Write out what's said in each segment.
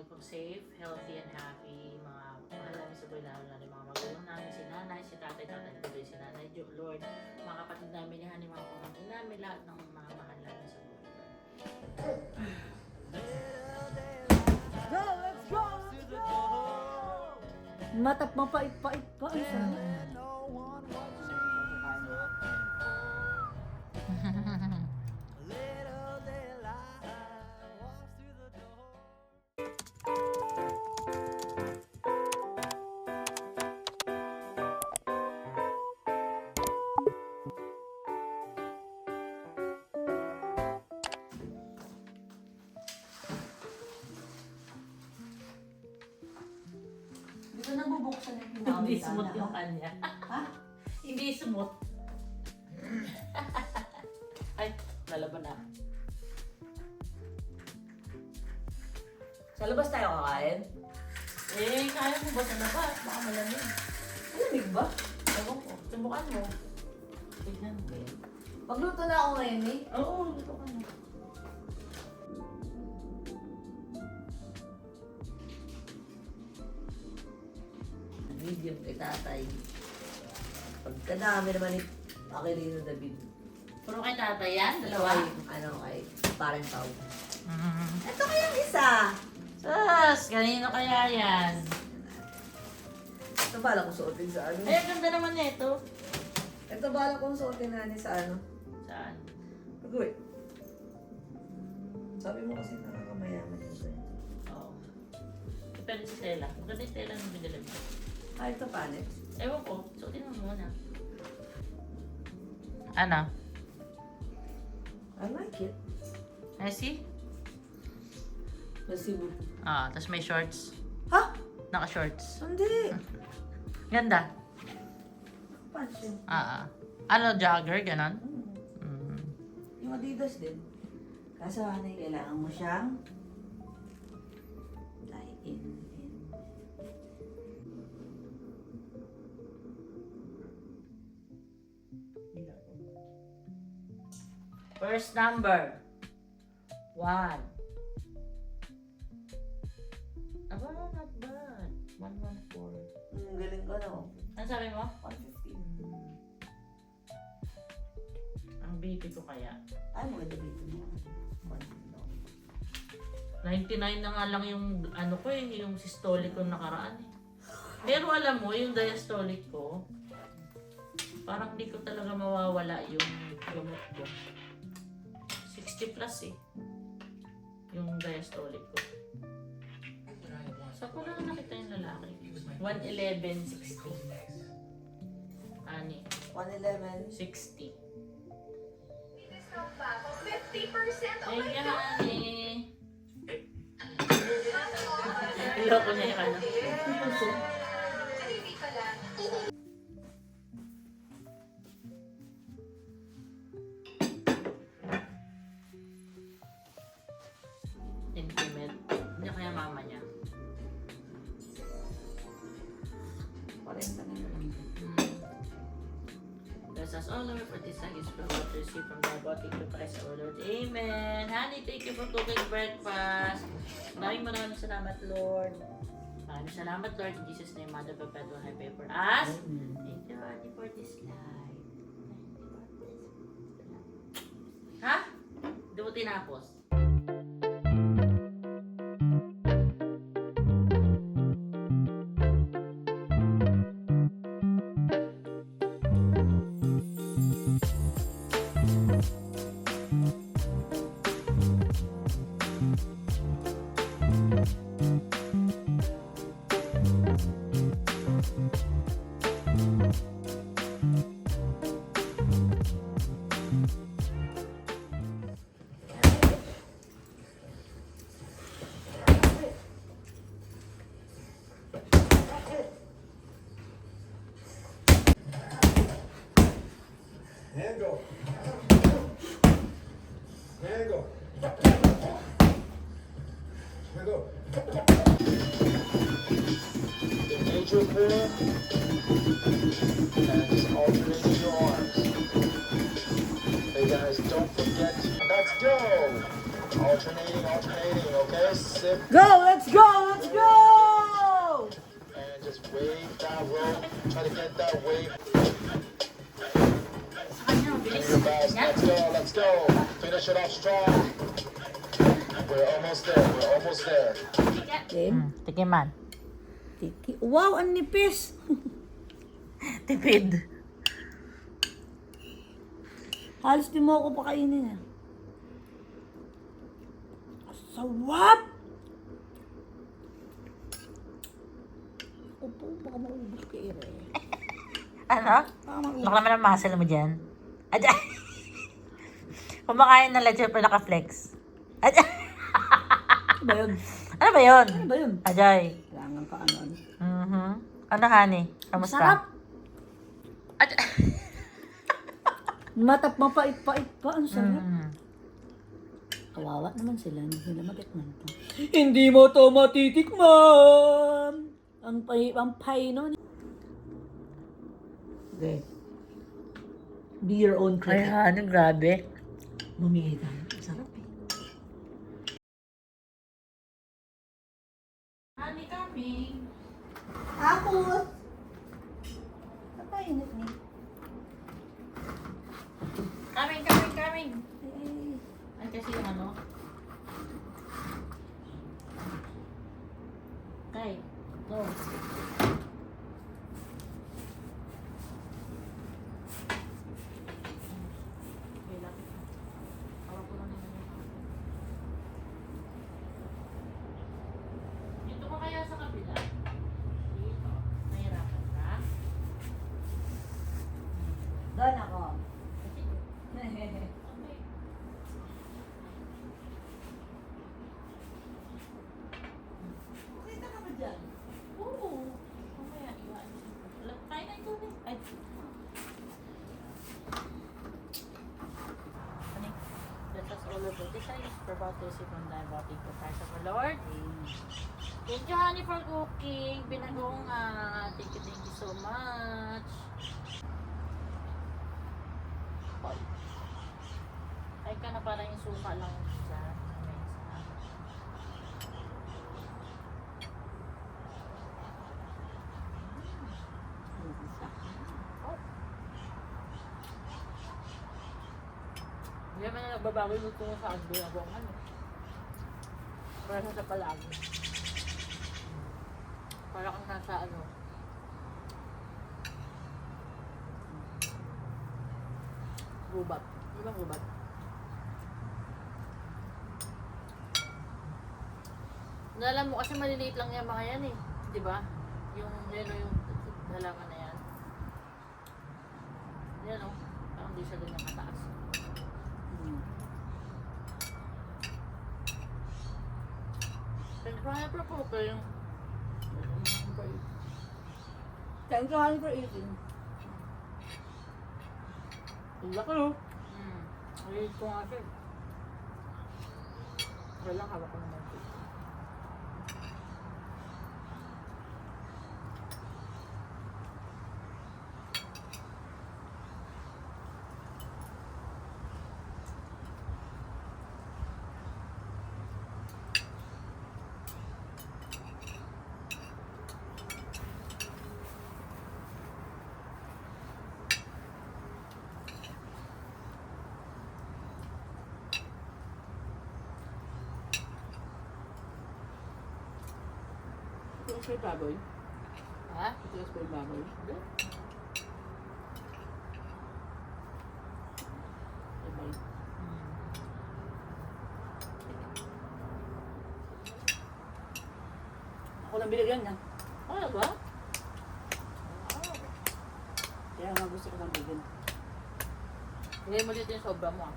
palagi pong safe, healthy, and happy. Mga mahal namin sa buhay lalo na rin mga magulang namin, si nanay, si tatay, tuloy si nanay, Lord, mga kapatid namin, ni Hani, mga pamangkin namin, lahat ng mga mahal namin sa buhay. Let's go! Matap mapait-pait pa. Ay, sana. Dito na bubuksan yung pinawin. Hindi smooth yung kanya. Ha? Hindi smooth. Ay, lalaban na. Sa labas tayo kakain? Eh, kaya mo ba sa labas? Baka malamig. Malamig ba? Ewan ko, subukan mo. Tignan mo. Magluto na ako ngayon eh. Oo, dito ka na. Medium kay tatay. Pagkadami naman ni Aquilino David. Puro kay tatay yan? Dalawa Dalawa? yung kay parang Pao. Mm. Ito kayang isa. Sus, kanino kaya yan? Ito bala kong suotin sa ano. Ay, ang ganda naman nito. Ito bala kong suotin na sa ano. Saan? Pag-uwi. Sabi mo kasi nakakamayaman yung ganito. Oo. Depende sa tela. Maganda yung tela ng binili mo. Ah, ito panex. Ewan ko, suotin mo muna. Ano? I like it. Messi? Kasi mo. Ah, tapos may shorts. Ha? Naka-shorts. Hindi. Ganda. Pants yun. Ano, jogger? Ganon? Mm. Yung Adidas din. Kaso ano yung kailangan mo siyang tie in. First number. 1. Aba, not bad. 114. Galing ko no. Ano sabi mo? 150. Ang BP ko kaya. Ay, maganda dito mo. 99 na nga lang yung ano ko eh, yung systolic ko nakaraan eh. Pero alam mo, yung diastolic ko, parang di ko talaga mawawala yung gamot ko. 60 plus eh. Yung diastolic ko. Saan ko lang nakita yung lalaki? 111, 60. Ani? 111. 60. 50%? Oh my Ay, God! Ani! Iloko niya yung ano. 50%. Hindi pala. Intimate. Hindi kaya mama niya. 40 na yun. Bless us all, Lord, for this time is from what we receive from thy body to Christ our Lord. Amen. Honey, thank you for cooking breakfast. Maraming salamat, Lord. Maraming salamat, Lord. In Jesus' name, Mother Perpetual, I pray for us. Thank you, Honey, for this life. Ha? Hindi mo tinapos. Handle. Handle. Handle. The major pull and just alternate your arms. Hey guys, don't forget. Let's go. Alternate. alternating, okay? Sip Go! Let's go! Let's go! and just wave that rope. Try to get that wave. Sa kanya, ang Do bilis. your best. Yan. Let's go. Finish it off strong. We're almost there. We're almost there. Game. Tikiman. Tiki. Wow, ang nipis. Tipid. Halos di mo ako pakainin eh. Sawap! Opo, baka maubos ka ire. Ano? Baka maubos. Baka naman ang muscle mo dyan. Adya. Kumakain ng leche pero naka-flex. Adya. Ano ba yun? Ano ba yun? Ano ba yun? Ajay. Kailangan ka ano. Ano, honey? Kamusta? Sarap! Adya. Matap, mapait-pait pa. Ang sarap. Mm. Kawawa naman sila. Hindi nila matikman to. Hindi mo to matitikman! Ang pay nun. Okay. Be your own Ay, critic. honey, grabe. Mamili tayo. Sarap eh. Honey, coming. Tapos! Kapainit ni. Coming. Ay, kasi yung ano. Okay. Go. Okay lang. Hawak ko lang naman yung dito ka kaya sa kabila? Dito. Nahirapan ka? Doon ako. Okay. Kita ka ba dyan? Oo. Mamaya, iwan. Kain na ito. Ay. Honey, let us all of this I is for about to receive from thy body for Christ of our Lord. Thank you, honey, for cooking. Binagong thank you so much. Hoy. Ay ka na para yung suka lang sa mesa. Hindi naman na nagbabago yung luto ko sa agbo yung buong ano. Para sa palagi. Para kang nasa ano. Gubat. Di ba gubat? Alam mo kasi maliliit lang yung mga yan eh. Di ba? Yung yellow yung halaman na yan. Yan o. Parang di siya ganyan kataas. Kaya pa po yung Thank you, honey, for eating. Ang laki no? Ayun ko nga siya. Wala hawak ko naman ito. Ito yung baboy. Ha? Ito yung baboy. Hindi. Diba? Ako lang binigyan niya. Ano ba? Kaya nga gusto ko lang bigyan. Hindi mo dito yung sobra mo ah.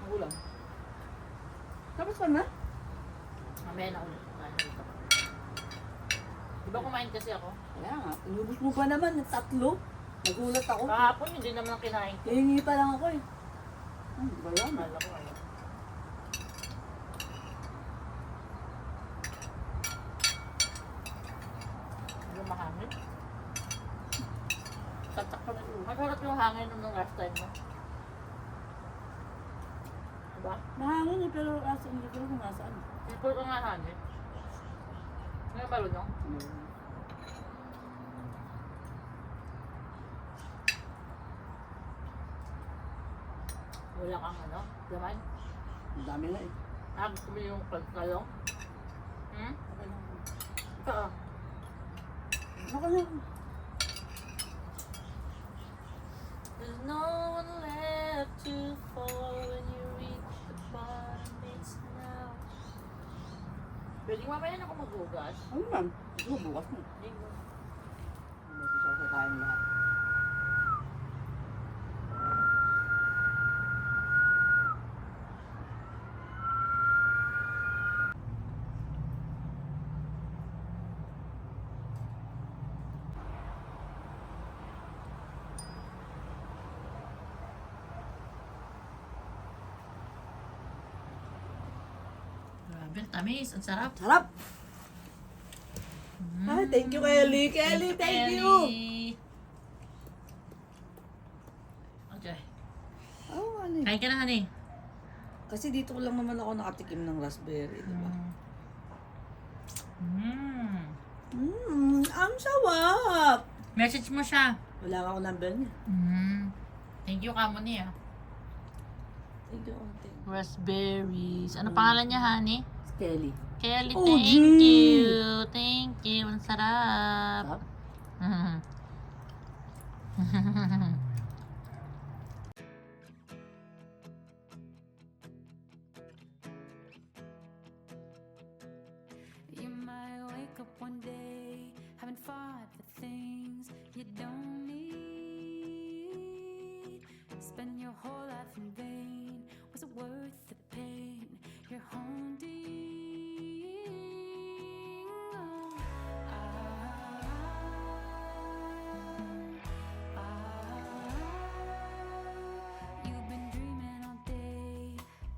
Ang ulam. Tapos pa na? Mamaya na ulit. Di ba kumain kasi ako? Kaya nga. Inubos mo pa naman ng 3. Nagulat ako. Kahapon hindi naman ang kinain ko. Hihingi pa lang ako eh. Ba yan? Akala ko ano. Hindi mahangin. Tatak pa na yung. Masarap yung hangin nung last time mo. Diba? Nahangin eh, pero asa, hindi ko kung nasaan. Ipol ko nga hangin. Ngayon balo nyo? Wala kang ano? Laman? Ang dami nga eh. Gusto mo yung kalong? Hmm? Okay lang. Ito ah. Okay lang. There's no one left to fall when you reach the bottom. It's now. Pwede mamaya na ako maghugas. Ano man? Ito, bukas mo. Hindi ko. Hindi ko siya kakain lahat. Grabe, tamis. Ang sarap. Sarap! Ay, thank you, Kelly. Kelly, thank you! Okay. Oh, ano eh. Kain ka na, honey. Kasi dito ko lang naman ako nakatikim ng raspberry, di ba? Ang sawap! Message mo siya. Wala nga ako number niya. Thank you, kamo niya. Thank you, ate. Raspberries. Ano pangalan niya, honey? Kelly. Kelly, Oh, thank gee. you. Thank you. Ang sarap. Sarap? You might wake up one day having fought the things you don't need. Spend your whole life in vain. Was it worth the pain you're holding? Oh, you've been dreaming all day,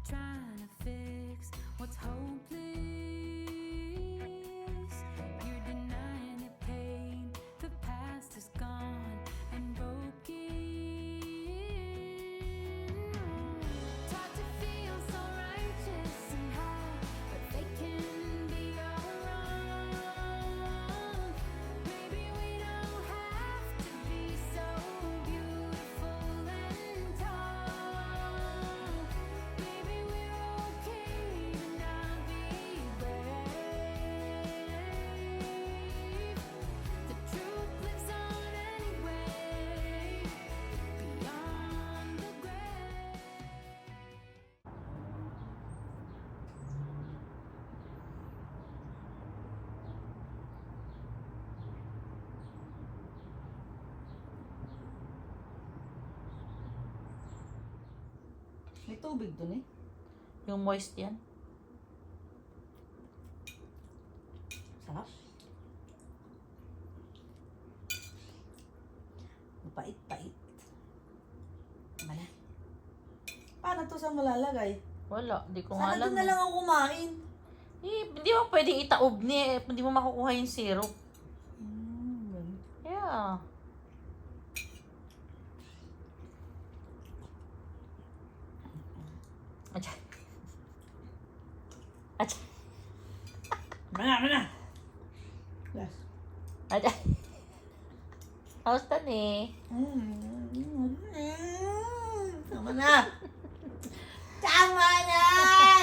trying to fix what's hopeless. You're denying the pain, the past is gone and broken. Taught to feel so righteous and high, but they can be all wrong. Maybe we don't have to be so beautiful and tall. Maybe we're okay to not be brave. The truth lives on anyway, beyond the grave. May tubig dun eh. Yung moist yan. Sarap. Mapait-pait. Tama na. Paano to sa malalagay? Wala. Hindi ko nga Sana alam. doon na lang ako kumain. Hindi mo pwedeng itaob niya. Hindi mo makukuha yung syrup. Ganun. Yeah. Acha. Acha. Mana. Yes. Acha. Kamusta ni? Tama na. Tama na!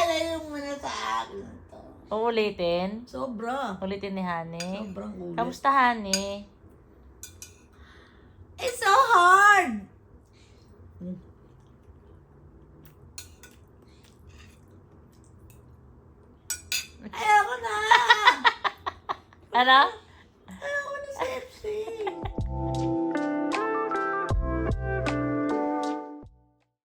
Layo mo na sa akin to. Uulitin? Sobra. Ulitin ni Honey. Sobrang ulit. Kamusta, Honey? It's so hard! Ayoko na! Ano?